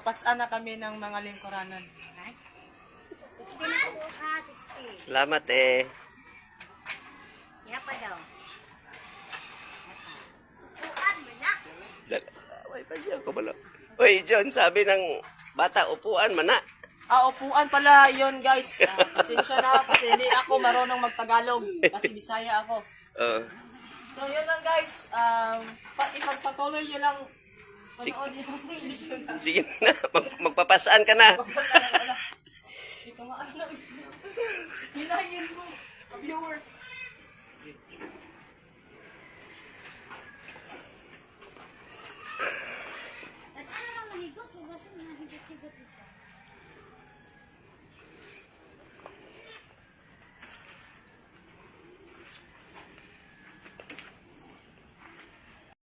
Papasaan na kami ng mga lingkuranan. 60 na po ha, 60. Salamat eh. Yapa daw. Upuan mo na. Ay, kanya ko bala. Uy, John, sabi ng bata, upuan man na. Upuan pala yon guys. Pasensya na kasi hindi ako marunong magtagalog. Kasi Bisaya ako. So, yun lang guys. Ipagpatuloy nyo lang. Panood yung video na. Sige na, magpapasaan ka na. Ito nga, ano. Hinayin mo. Viewers.